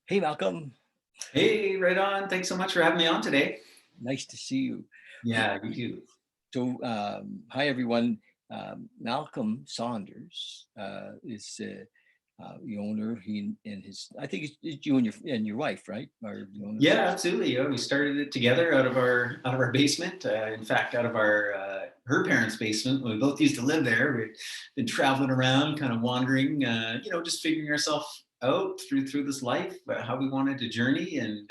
Hey, Malcolm. Hey, right on. Thanks so much for having me on today. Nice to see you. Yeah, you too. Hi, everyone. Malcolm Saunders is the owner. He and his, I think it's you and your wife, right? Are the owners? Yeah, absolutely. Yeah, we started it together out of our basement. In fact, out of our her parents' basement. We both used to live there. We've been traveling around, kind of wandering, just figuring ourselves out through this life, how we wanted to journey, and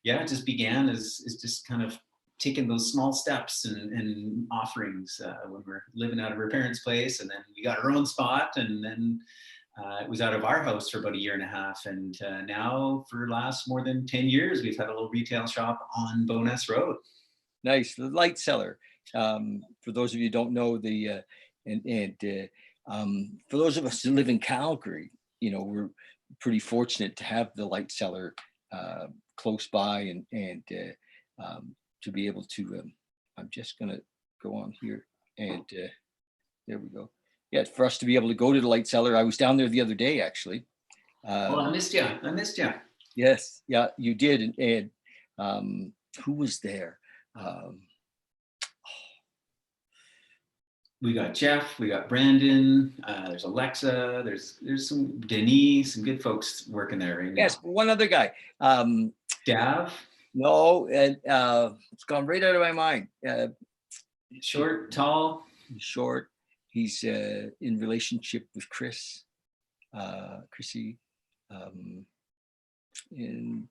yeah, it just began as just kind of taking those small steps and offerings when we're living out of our parents' place, and then we got our own spot, and then it was out of our house for about a year and a half, and now for the last more than 10 years, we've had a little retail shop on Bowness Road. Nice. The light cellar. For those of you who don't know for those of us who live in Calgary, we're pretty fortunate to have the light cellar close by and to be able to. I'm just gonna go on here and there we go. Yeah, for us to be able to go to the light cellar. I was down there the other day, actually. Well, I Um, missed you. I missed you. yes, yeah, you did, and who was there? Um, We got Jeff, we got Brandon, there's Alexa, there's some Denise, some good folks working there right yes, now. one other guy. Dav, No, and it's gone right out of my mind. short, tall. In short, he's in relationship with Chrissy, um, and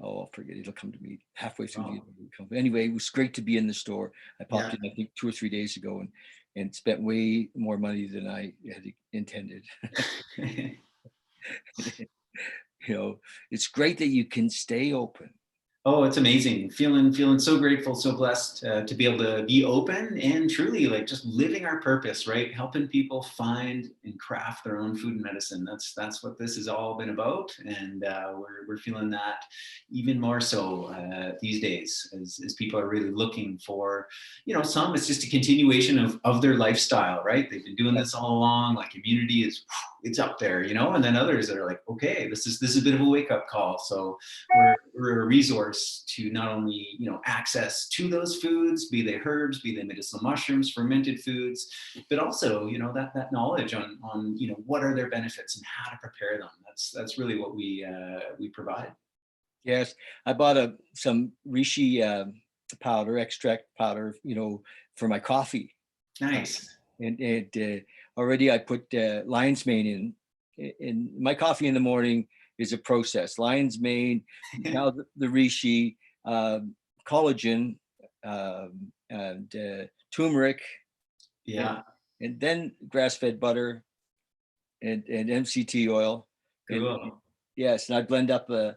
I'll forget. It'll come to me halfway through the Oh, interview. Anyway, it was great to be in the store. I popped yeah. in, I think, 2 or 3 days ago, and spent way more money than I had intended. It's great that you can stay open. Oh, it's amazing. Feeling so grateful, so blessed to be able to be open and truly like just living our purpose, right? Helping people find and craft their own food and medicine. That's what this has all been about, and we're feeling that even more so these days as people are really looking for, some it's just a continuation of their lifestyle, right? They've been doing this all along. Like immunity is it's up there, and then others that are like, okay, this is a bit of a wake up call. So we're a resource to not only access to those foods, be they herbs, be they medicinal mushrooms, fermented foods, but also that knowledge on what are their benefits and how to prepare them. That's really what we provide. Yes, I bought some reishi powder, extract powder, for my coffee. Uh, Nice. and already I put lion's mane in. In my coffee in the morning is a process. Lion's mane, now the reishi, collagen, and turmeric, and, Yeah. and then grass-fed butter and MCT oil. And Cool. yes, and I blend up uh,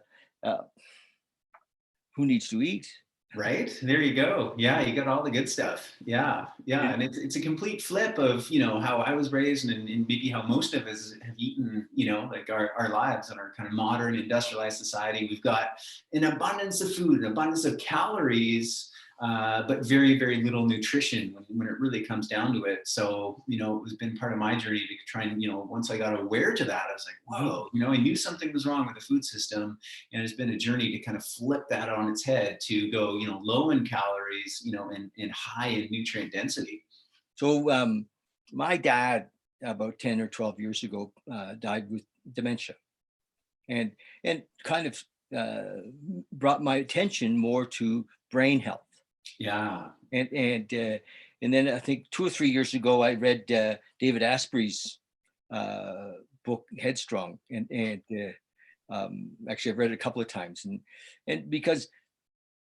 who needs to eat. Right, there you go. Yeah, you got all the good stuff. Yeah, yeah, And and it's a complete flip of how I was raised, and maybe how most of us have eaten. Like our lives in our kind of modern industrialized society. We've got an abundance of food, an abundance of calories, but very very little nutrition when it really comes down to it. So it was been part of my journey to try and once I got aware to that, I was like, mhm. whoa, I knew something was wrong with the food system, and it's been a journey to kind of flip that on its head to go low in calories, and high in nutrient density. So my dad, about 10 or 12 years ago, died with dementia, and kind of uh, brought my attention more to brain health. Yeah. And then I think 2 or 3 years ago, I read David Asprey's uh, book Headstrong, and actually I've read it a couple of times, and because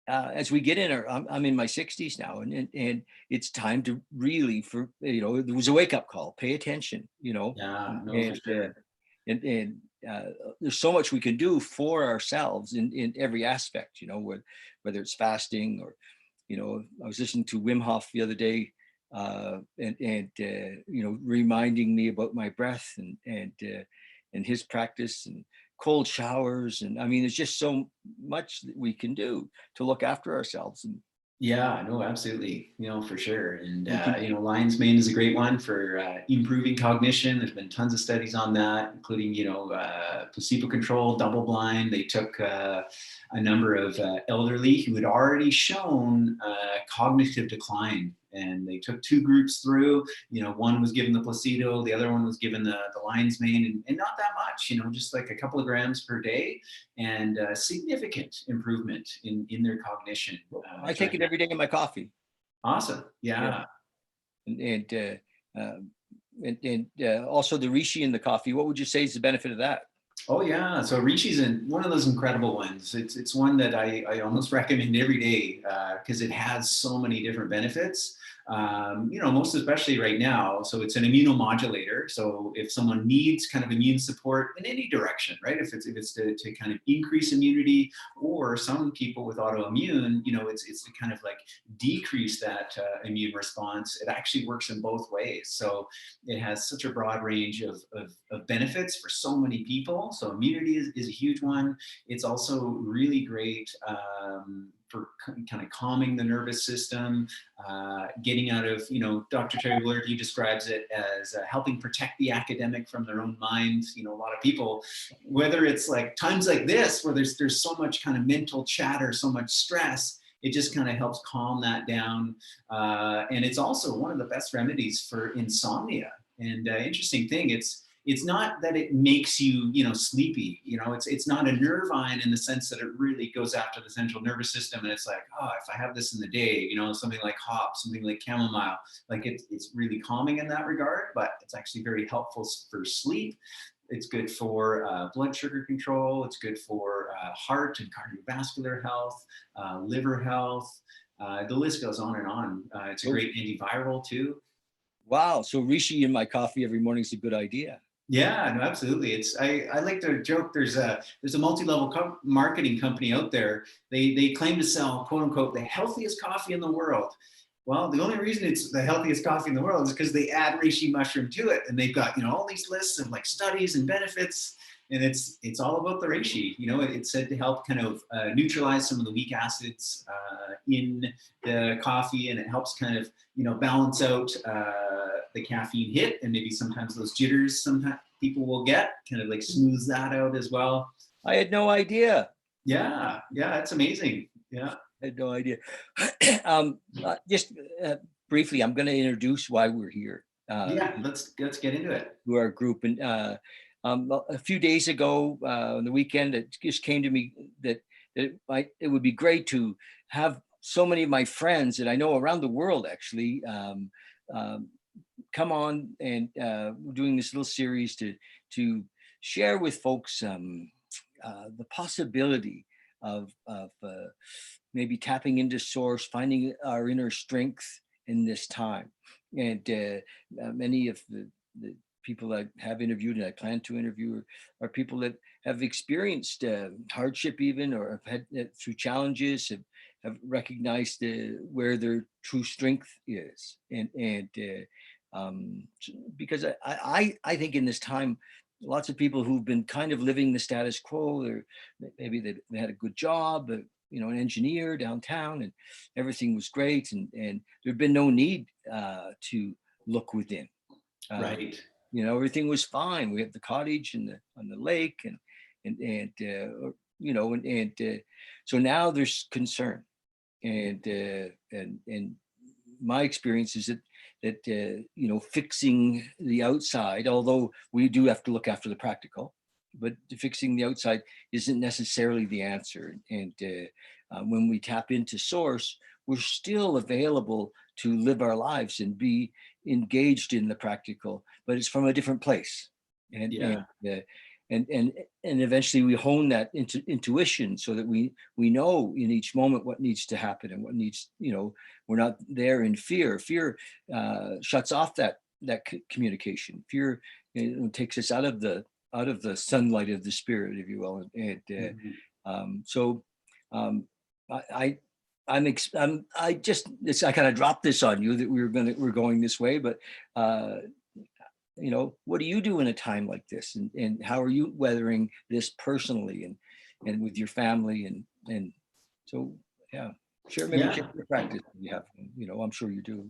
as we get in our, I'm in my 60s now, and it's time to really, there was a wake up call. Pay attention, Yeah, and no, for and uh, sure. and, and there's so much we can do for ourselves in every aspect. Whether it's fasting or, I was listening to Wim Hof the other day, reminding me about my breath and his practice and cold showers. And I mean, there's just so much that we can do to look after ourselves. And Yeah, no, absolutely. For sure. And, And can, lion's mane is a great one for improving cognition. There's been tons of studies on that, including, placebo control, double blind. They took a number of elderly who had already shown cognitive decline. And they took two groups through, one was given the placebo, the other one was given the lion's mane, and not that much, just like a couple of grams per day, and significant improvement in their cognition. I take During it that. every day in my coffee. Awesome. Yeah. Yeah. And also the reishi in the coffee. What would you say is the benefit of that? Oh yeah. So Rishi's one of those incredible ones. It's one that I almost recommend every day because it has so many different benefits. Most especially right now. So it's an immunomodulator. So if someone needs kind of immune support in any direction, right? If it's to kind of increase immunity, or some people with autoimmune, it's to kind of like decrease that immune response. It actually works in both ways. So it has such a broad range of benefits for so many people. So immunity is a huge one. It's also really great for kind of calming the nervous system, getting out of, Dr. Terry Willard, he describes it as helping protect the academic from their own mind. A lot of people, whether it's like times like this, where there's so much kind of mental chatter, so much stress, it just kind of helps calm that down. And it's also one of the best remedies for insomnia. And interesting thing, it's not that it makes you, sleepy. It's not a nervine in the sense that it really goes after the central nervous system. And it's like, oh, if I have this in the day, something like hop, something like chamomile, like it's really calming in that regard. But it's actually very helpful for sleep. It's good for blood sugar control. It's good for heart and cardiovascular health, liver health. The list goes on and on. It's a Oh, great antiviral too. wow. So reishi in my coffee every morning is a good idea. Yeah, no, absolutely. I like to joke. There's a multi-level marketing company out there. They claim to sell, quote unquote, the healthiest coffee in the world. Well, the only reason it's the healthiest coffee in the world is because they add reishi mushroom to it, and they've got all these lists of like studies and benefits, and it's all about the reishi. It's said to help kind of neutralize some of the weak acids in the coffee, and it helps kind of balance out the caffeine hit, and maybe sometimes those jitters sometimes people will get, kind of like smooths that out as well. I had no idea. Yeah, it's amazing. Yeah. I had no idea. Just briefly, I'm going to introduce why we're here Yeah, let's get into it. to our group. And a few days ago, on the weekend, it just came to me that it would be great to have so many of my friends that I know around the world actually come on, and we're doing this little series to share with folks the possibility of maybe tapping into source, finding our inner strength in this time. And many of the people I have interviewed and I plan to interview are people that have experienced hardship even, or have had through challenges, have recognized where their true strength is. Because I think in this time, lots of people who've been kind of living the status quo, or maybe they had a good job, an engineer downtown, and everything was great, and there'd been no need to look within. Right. Everything was fine. We have the cottage and on the lake, so now there's concern, and my experience is that fixing the outside, although we do have to look after the practical, but fixing the outside isn't necessarily the answer. And when we tap into source, we're still available to live our lives and be engaged in the practical, but it's from a different place. And Yeah. and eventually we hone that into intuition, so that we know in each moment what needs to happen, and what needs, we're not there in fear. Fear shuts off that communication. Fear takes us out of the sunlight of the spirit, if you will. Mhm. So I I just I kind of dropped this on you that we're going this way, but what do you do in a time like this, and how are you weathering this personally, and with your family, and so yeah. maybe share Yeah. your practice you have. I'm sure you do.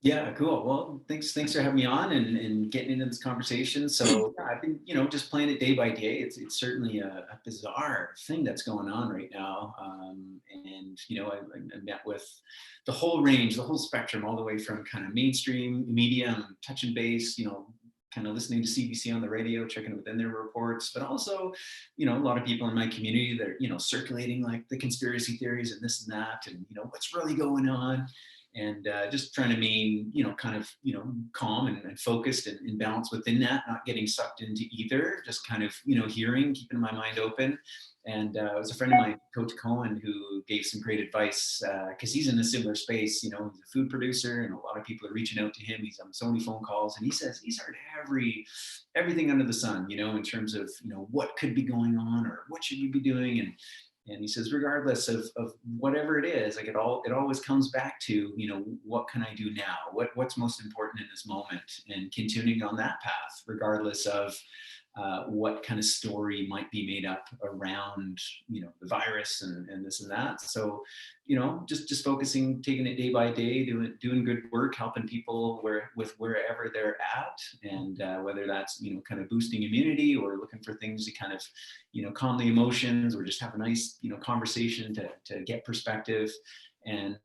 Yeah, cool. Well, thanks for having me on and getting into this conversation. So yeah, I've been, just playing it day by day. It's certainly a bizarre thing that's going on right now. And I met with the whole range, the whole spectrum, all the way from kind of mainstream media and touch and base, kind of listening to CBC on the radio, checking within their reports, but also, a lot of people in my community that are, circulating like the conspiracy theories and this and that, and, what's really going on. And just trying to remain, kind of, calm and focused and balanced within that, not getting sucked into either, just kind of, hearing, keeping my mind open. And it was a friend of mine, Coach Cohen, who gave some great advice because he's in a similar space. He's a food producer, and a lot of people are reaching out to him. He's on so many phone calls, and he says he's heard everything under the sun, in terms of what could be going on or what should you be doing, and he says, regardless of whatever it is, like it always comes back to, what can I do now? What's most important in this moment, and continuing on that path, regardless of what kind of story might be made up around, the virus and this and that. So, just focusing, taking it day by day, doing good work, helping people wherever they're at, and whether that's, kind of boosting immunity or looking for things to kind of, calm the emotions, or just have a nice, conversation to get perspective. And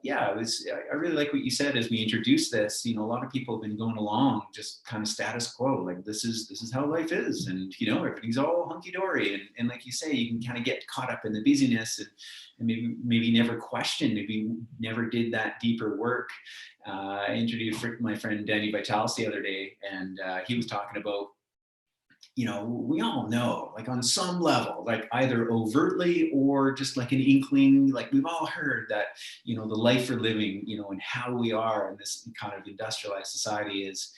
yeah, I really like what you said as we introduced this. A lot of people have been going along just kind of status quo, like this is how life is, and everything's all hunky dory. And like you say, you can kind of get caught up in the busyness, and maybe never question, maybe never did that deeper work. I introduced my friend Danny Vitalis the other day, and he was talking about, we all know, like on some level, like either overtly or just like an inkling, like we've all heard that, the life we're living, and how we are in this kind of industrialized society is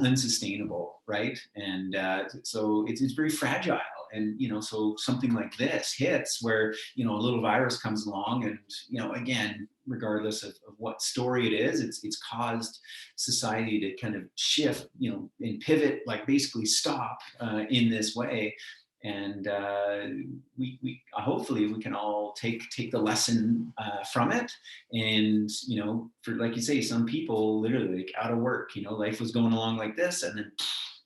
unsustainable, right? And so it's very fragile. And, so something like this hits where, a little virus comes along, and, again, regardless of what story it is, it's caused society to kind of shift, and pivot, like basically stop in this way. And we hopefully we can all take the lesson from it. And for, like you say, some people literally like out of work, life was going along like this, and then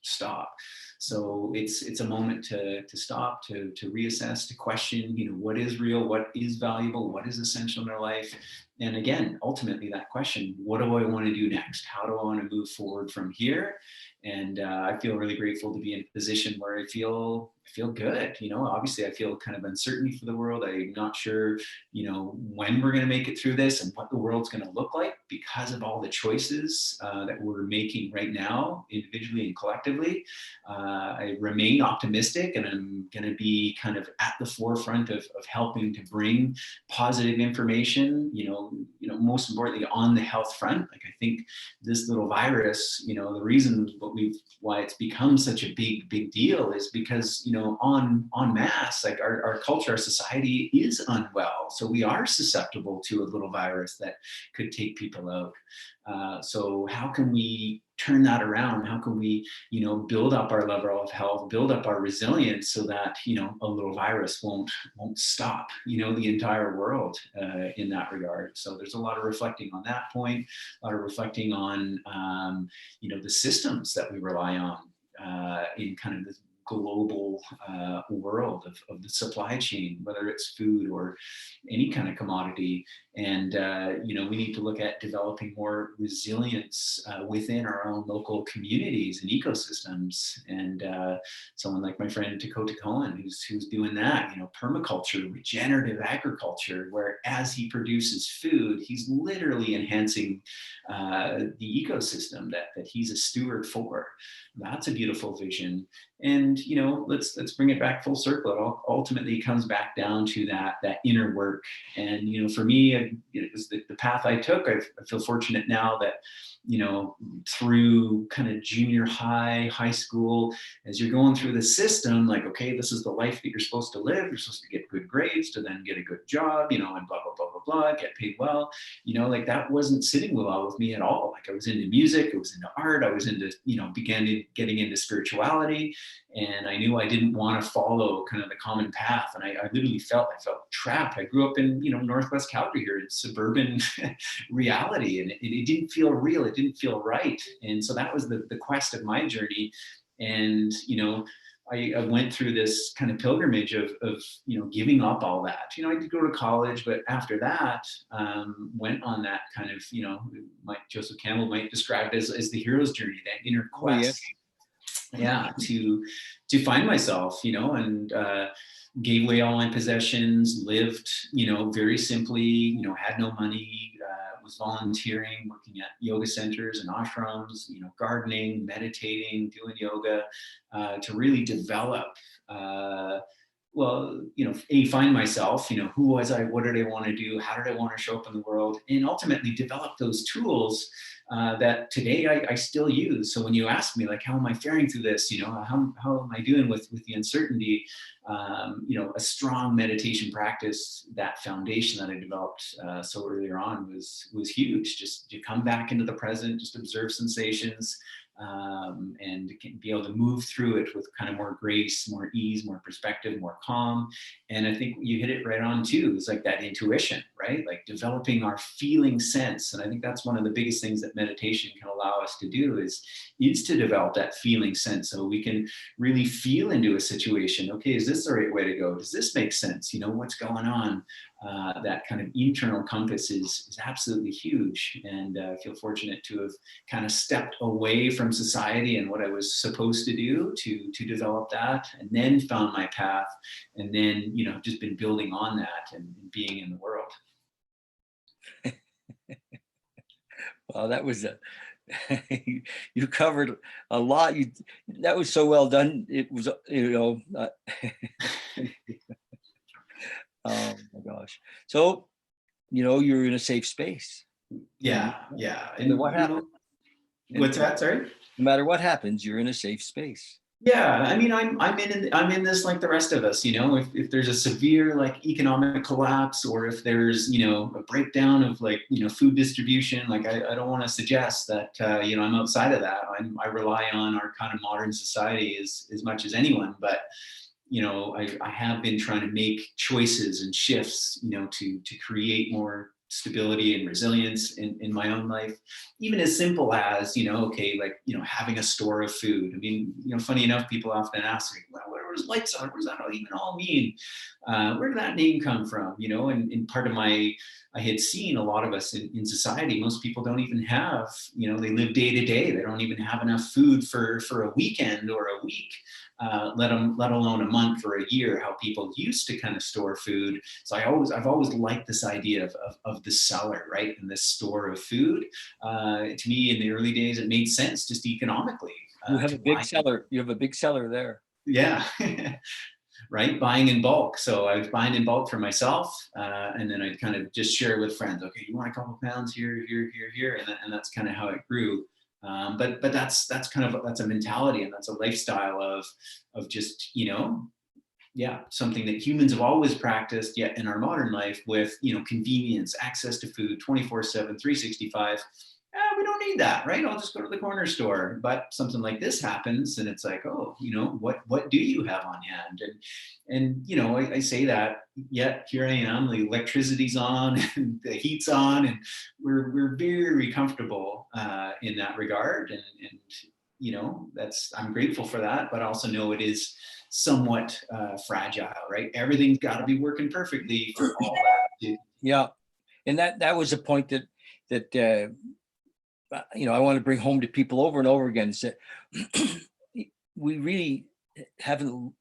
stop. So it's a moment to stop, to reassess, to question, what is real, what is valuable, what is essential in our life. And again, ultimately that question, what do I want to do next? How do I want to move forward from here? And I feel really grateful to be in a position where I feel good. Obviously I feel kind of uncertainty for the world. I'm not sure, when we're going to make it through this and what the world's going to look like because of all the choices that we're making right now, individually and collectively. I remain optimistic, and I'm going to be kind of at the forefront of helping to bring positive information, most importantly on the health front. Like I think this little virus, the reason why it's become such a big deal is because, en masse, like our culture, our society is unwell. So we are susceptible to a little virus that could take people out. So how can we turn that around? How can we, build up our level of health, build up our resilience so that, a little virus won't stop, the entire world in that regard. So there's a lot of reflecting on that point, a lot of reflecting on, the systems that we rely on in kind of this global world of the supply chain, whether it's food or any kind of commodity. And, we need to look at developing more resilience within our own local communities and ecosystems. And someone like my friend Dakota Cohen, who's doing that, permaculture, regenerative agriculture, where as he produces food, he's literally enhancing the ecosystem that he's a steward for. That's a beautiful vision. And let's bring it back full circle. It ultimately comes back down to that inner work. And for me, it was the path I took. I feel fortunate now that through kind of junior high school, as you're going through the system, like, okay, this is the life that you're supposed to live. You're supposed to get good grades to then get a good job, and blah blah blah blah blah, get paid well, like that wasn't sitting well with me at all. Like I was into music, I was into art, I was into, getting into spirituality. And I knew I didn't want to follow kind of the common path. And I literally felt trapped. I grew up in, Northwest Calgary here, in suburban reality, and it didn't feel real. It didn't feel right. And so that was the quest of my journey. And, I went through this kind of pilgrimage of giving up all that. I did go to college, but after that, went on that kind of, Joseph Campbell might describe it as the hero's journey, that inner quest. Oh, yeah, to find myself, and gave away all my possessions, lived, very simply, had no money, was volunteering, working at yoga centers and ashrams, gardening, meditating, doing yoga, to really develop, find myself, who was I, what did I want to do, how did I want to show up in the world, and ultimately develop those tools that today I still use. So when you ask me, like, how am I faring through this, how am I doing with the uncertainty, a strong meditation practice, that foundation that I developed so earlier on was huge. Just to come back into the present, just observe sensations, and be able to move through it with kind of more grace, more ease, more perspective, more calm. And I think you hit it right on too. It's like that intuition, right? Like developing our feeling sense. And I think that's one of the biggest things that meditation can allow us to do is to develop that feeling sense. So we can really feel into a situation. Okay, is this the right way to go? Does this make sense? What's going on? That kind of internal compass is absolutely huge. And I feel fortunate to have kind of stepped away from society and what I was supposed to do to develop that, and then found my path, and then, just been building on that and being in the world. Well, that was you covered a lot. That was so well done. It was, oh my gosh. So, you're in a safe space. Yeah. And what happens? What's that? Sorry? No matter what happens, you're in a safe space. Yeah, I mean, I'm in this like the rest of us. If there's a severe like economic collapse, or if there's a breakdown of like food distribution, like I don't want to suggest that I'm outside of that. I rely on our kind of modern society as much as anyone, but I have been trying to make choices and shifts, to create more stability and resilience in my own life, even as simple as, having a store of food. I mean, funny enough, people often ask me, well, what does light cellar, what does that even all mean? Where did that name come from? And part of I had seen a lot of us in society, most people don't even have, they live day to day. They don't even have enough food for a weekend or a week. Let alone a month or a year, how people used to kind of store food. So I've always liked this idea of the cellar, right? And this store of food. To me, in the early days, it made sense just economically. You have a big cellar. You have a big cellar there. Yeah. Right, buying in bulk. So I was buying in bulk for myself, and then I'd kind of just share with friends. Okay, you want a couple pounds here, and that's kind of how it grew. But that's a mentality, and that's a lifestyle of just something that humans have always practiced, yet in our modern life with convenience, access to food 24/7, 365. We don't need that, right? I'll just go to the corner store. But something like this happens, and it's like, oh, what do you have on hand? And I say that, yet here I am, the electricity's on and the heat's on, and we're very comfortable in that regard. And I'm grateful for that, but also know it is somewhat fragile, right? Everything's got to be working perfectly for all that. Yeah, and that was a point that I want to bring home to people over and over again. Is that we really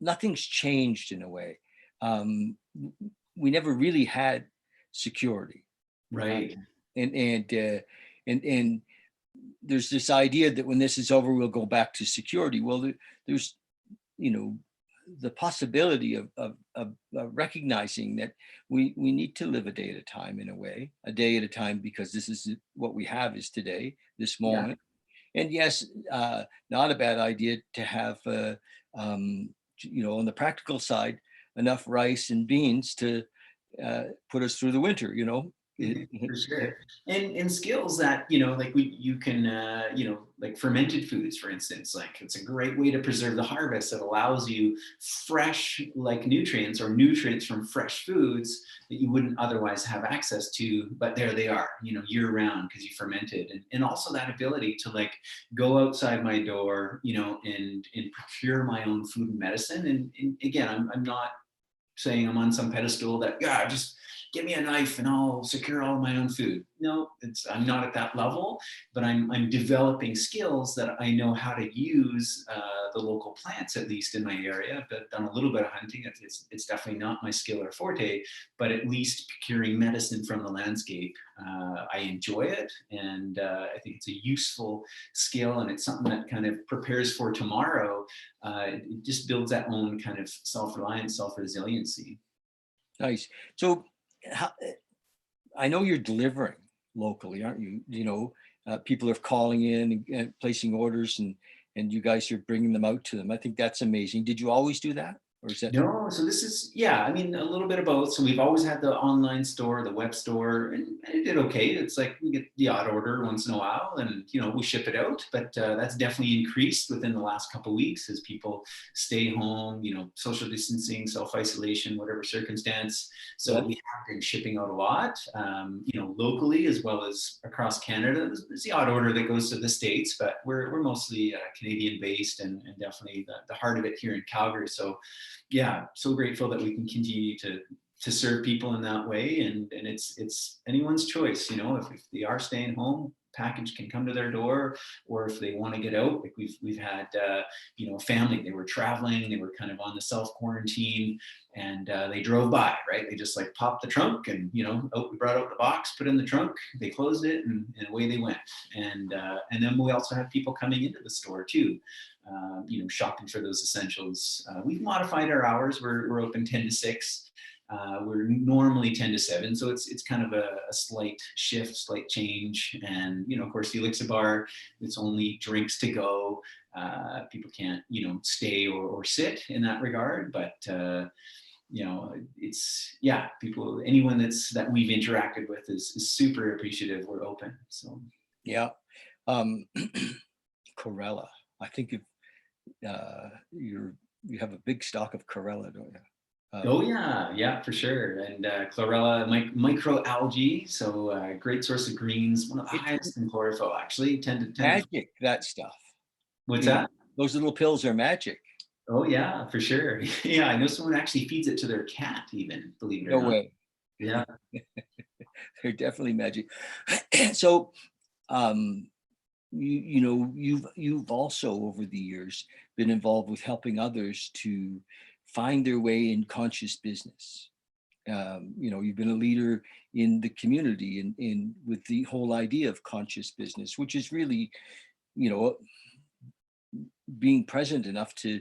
nothing's changed in a way. We never really had security, right? And there's this idea that when this is over, we'll go back to security. Well, there's the possibility of recognizing that we need to live a day at a time, in a way, a day at a time, because this is what we have is today, this moment. Yeah. And yes, not a bad idea to have, on the practical side, enough rice and beans to put us through the winter, you know. For sure. And skills that, like you can, like fermented foods, for instance, like it's a great way to preserve the harvest that allows you fresh, like nutrients or nutrients from fresh foods that you wouldn't otherwise have access to, but there they are, year round because you fermented. And also that ability to like go outside my door, and procure my own food and medicine. And again, I'm not saying I'm on some pedestal that, yeah, just give me a knife and I'll secure all my own food. No, I'm not at that level, but I'm developing skills that I know how to use the local plants, at least in my area. I've done a little bit of hunting. It's definitely not my skill or forte, but at least procuring medicine from the landscape, I enjoy it. And I think it's a useful skill, and it's something that kind of prepares for tomorrow. It just builds that own kind of self-reliance, self-resiliency. Nice. So how, I know you're delivering locally, aren't you? People are calling in and placing orders, and you guys are bringing them out to them. I think that's amazing. Did you always do that, or is that? No, so this is, yeah, I mean, a little bit of both. So we've always had the online store, the web store, and it did okay. It's like we get the odd order once in a while, and we ship it out. But that's definitely increased within the last couple of weeks as people stay home, social distancing, self-isolation, whatever circumstance. So Yeah. we have been shipping out a lot, locally as well as across Canada. There's the odd order that goes to the States, but we're mostly Canadian based, and definitely the heart of it here in Calgary. So yeah, so grateful that we can continue to serve people in that way. And it's anyone's choice, if they are staying home, package can come to their door, or if they want to get out. Like we've had a family, they were traveling, they were kind of on the self quarantine, and they drove by, right? They just like popped the trunk, and we brought out the box, put it in the trunk, they closed it, and away they went. And then we also have people coming into the store too, shopping for those essentials. We've modified our hours. We're open 10 to 6. We're normally 10 to 7, so it's kind of a slight shift, slight change. And of course, the Elixir Bar, it's only drinks to go. People can't stay or sit in that regard, but it's, yeah, people, anyone that we've interacted with is super appreciative. We're open. So Yeah. Chlorella. I think you have a big stock of chlorella, don't you? oh yeah, for sure. And chlorella, microalgae, so great source of greens, one of the It's highest in chlorophyll, actually. 10 to magic, that stuff. what's You know, that? those little pills are magic. Oh yeah, for sure. Yeah, I know someone actually feeds it to their cat, even, believe it or No not. way. Yeah. They're definitely magic. So, um, you've also over the years been involved with helping others to find their way in conscious business. You've been a leader in the community in with the whole idea of conscious business, which is really, you know, being present enough to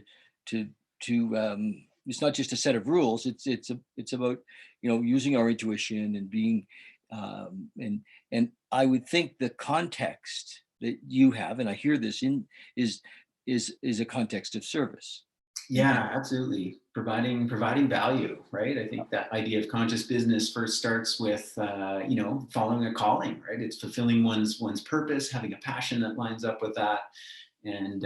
it's not just a set of rules. It's about using our intuition and being and I would think the context that you have, and I hear this in is a context of service. Yeah, absolutely. Providing value, right? I think that idea of conscious business first starts with following a calling, right? It's fulfilling one's purpose, having a passion that lines up with that, and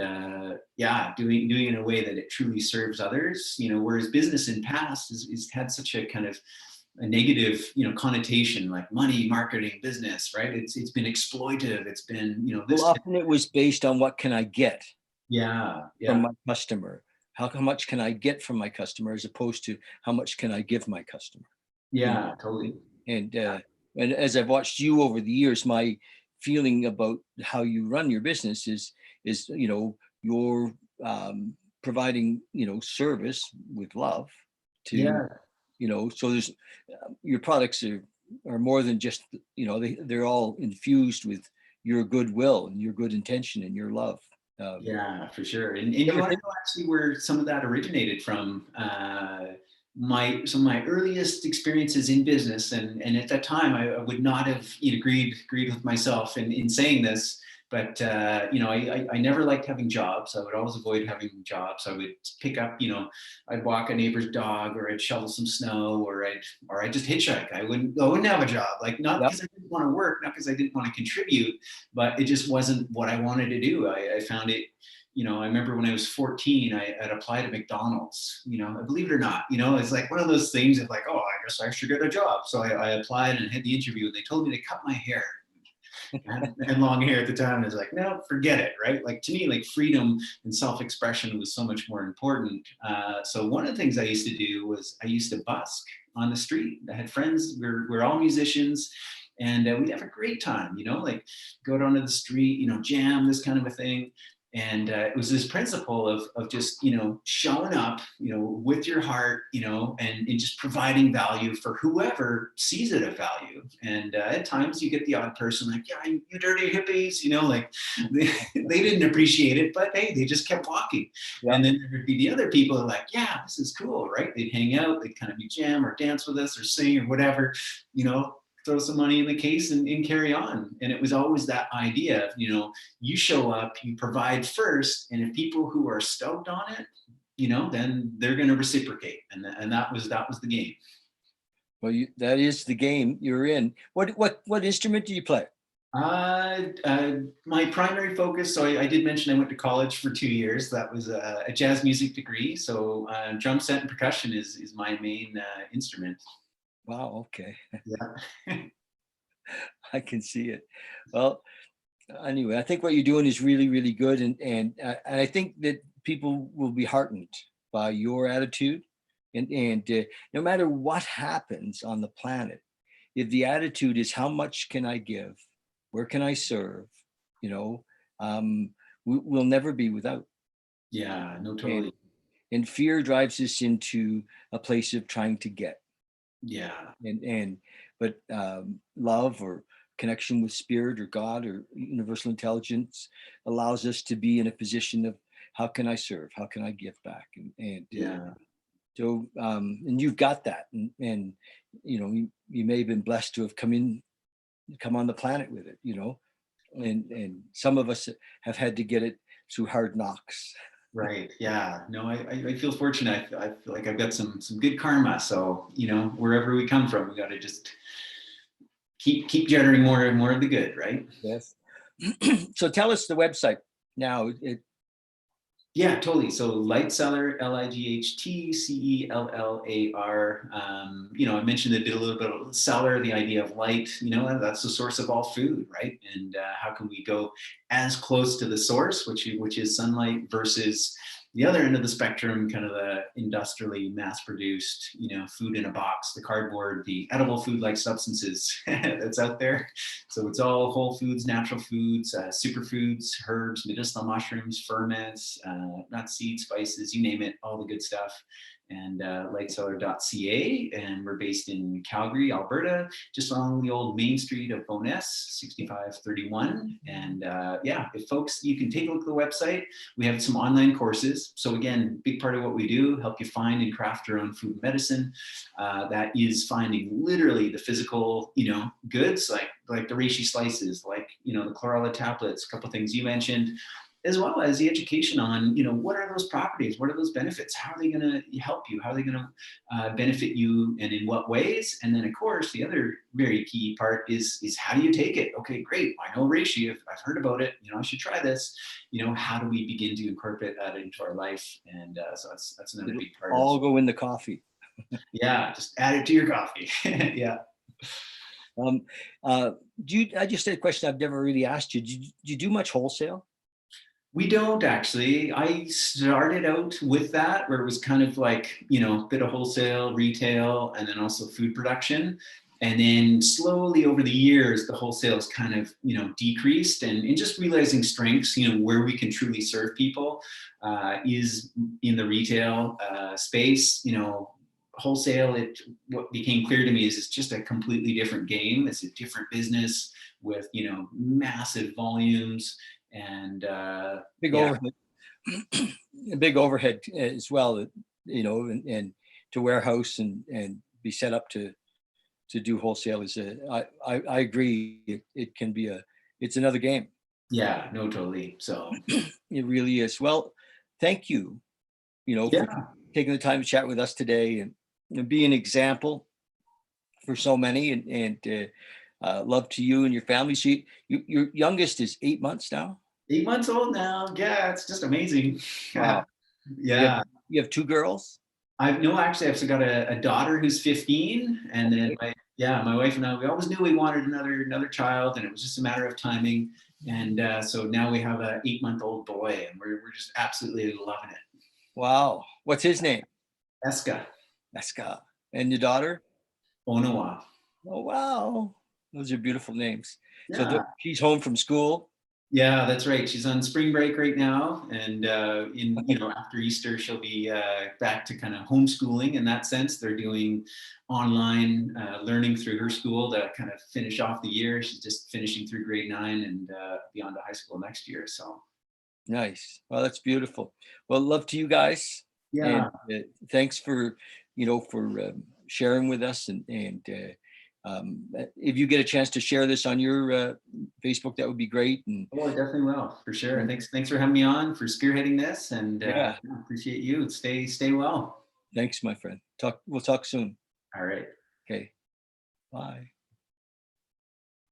doing it in a way that it truly serves others. Whereas business in past is had such a kind of a negative connotation, like money, marketing, business, right? It's been exploitive. It's been Well, this. often it was based on what can I get Yeah, from yeah, my customer. How much can I get from my customer as opposed to how much can I give my customer? You know, yeah, totally. and and as I've watched you over the years, my feeling about how you run your business is you're providing service with love to Yeah, so there's your products are more than just they're all infused with your goodwill and your good intention and your love. yeah, for sure. And You you ever want to think? know actually where some of that originated from? Some of my earliest experiences in business, and at that time I would not have agreed with myself in saying this. But I never liked having jobs. I would always avoid having jobs. I would pick up, I'd walk a neighbor's dog, or I'd shovel some snow, or I'd just hitchhike. I wouldn't have a job, like not Yep. because I didn't want to work, not because I didn't want to contribute, but it just wasn't what I wanted to do. I found it. I remember when I was 14, I had applied to McDonald's. Believe it or not, it's like one of those things of like, oh, I guess I should get a job. So I applied and had the interview, and they told me to cut my hair. I had long hair at the time, and I was like, no, forget it, right? Like, to me, like, freedom and self-expression was so much more important. So one of the things I used to do was I used to busk on the street. I had friends, we're all musicians, and we'd have a great time, like go down to the street, jam, this kind of a thing. And it was this principle of just, showing up, with your heart, and just providing value for whoever sees it of value. And at times you get the odd person like, yeah, you dirty hippies, like they didn't appreciate it, but hey, they just kept walking. Yep. And then there would be the other people who are like, yeah, this is cool, right? They'd hang out, they'd kind of be jam or dance with us or sing or whatever, throw some money in the case and carry on. And it was always that idea of, you show up, you provide first, and if people who are stoked on it, then they're going to reciprocate. And that was the game. Well, that is the game you're in. What instrument do you play? My primary focus, so I did mention I went to college for 2 years. That was a jazz music degree. So drum set and percussion is my main instrument. Wow. Okay. Yeah. I can see it. Well, anyway, I think what you're doing is really, really good. And I think that people will be heartened by your attitude. And no matter what happens on the planet, if the attitude is how much can I give? Where can I serve? We'll never be without. Yeah, no, totally. And fear drives us into a place of trying to get. Yeah. But love or connection with spirit or God or universal intelligence allows us to be in a position of how can I serve? How can I give back? Yeah. So and you've got that, and you may have been blessed to have come on the planet with it, and some of us have had to get it through hard knocks. Right. Yeah. No, I feel fortunate. I feel like I've got some good karma. So, wherever we come from, we got to just keep generating more and more of the good, right? Yes. So tell us the website now. Yeah, totally. So Light Cellar, LIGHTCELLAR. I mentioned a little bit of cellar, the idea of light. That's the source of all food, right? And how can we go as close to the source, which is sunlight, versus the other end of the spectrum, kind of the industrially mass-produced, food in a box, the cardboard, the edible food-like substances that's out there. So it's all whole foods, natural foods, superfoods, herbs, medicinal mushrooms, ferments, nuts, seeds, spices, you name it, all the good stuff. And lightcellar.ca, and we're based in Calgary, Alberta, just along the old main street of Bowness, 6531. And if folks, you can take a look at the website. We have some online courses. So again, big part of what we do, help you find and craft your own food and medicine. That is finding literally the physical, goods like the reishi slices, like, the chlorella tablets, a couple of things you mentioned, as well as the education on, what are those properties? What are those benefits? How are they going to help you? How are they going to benefit you, and in what ways? And then, of course, the other very key part is how do you take it? Okay, great. I know reishi. I've heard about it. I should try this. How do we begin to incorporate that into our life? And so that's another big part. All go in the coffee. Yeah, just add it to your coffee. Yeah. I just had a question I've never really asked you. Do you do much wholesale? We don't actually. I started out with that, where it was kind of like, a bit of wholesale, retail, and then also food production. And then slowly over the years, the wholesale has kind of, decreased, and just realizing strengths, where we can truly serve people is in the retail space. Wholesale, what became clear to me is it's just a completely different game. It's a different business with, massive volumes. And Big overhead, big overhead as well, and to warehouse and be set up to do wholesale is I agree. It can be it's another game. Yeah, no, totally. So It really is. Well, thank you, for yeah, taking the time to chat with us today and be an example for so many and love to you and your family. So your youngest is 8 months now. 8 months old now. Yeah, it's just amazing. Yeah. Wow. You have, Yeah. you have two girls. I've no, actually, I've got a daughter who's 15, and then Okay. my wife and I, we always knew we wanted another child, and it was just a matter of timing. And so now we have a 8-month-old boy, and we're just absolutely loving it. Wow. What's his name? Eska, Meska. And your daughter? Onawa. Oh, wow. Those are beautiful names. So Yeah, she's home from school. yeah, that's right. She's on spring break right now, and after Easter she'll be back to kind of homeschooling. In that sense, they're doing online learning through her school to kind of finish off the year. She's just finishing through grade 9 and be on to high school next year. So Nice. Well, that's beautiful. Well, love to you guys. And yeah, thanks for, sharing with us. If you get a chance to share this on your Facebook, that would be great. And oh, I definitely will, for sure. and Thanks for having me on, for spearheading this, and yeah, appreciate you. Stay well. thanks, my friend. We'll talk soon. All right. Okay. Bye.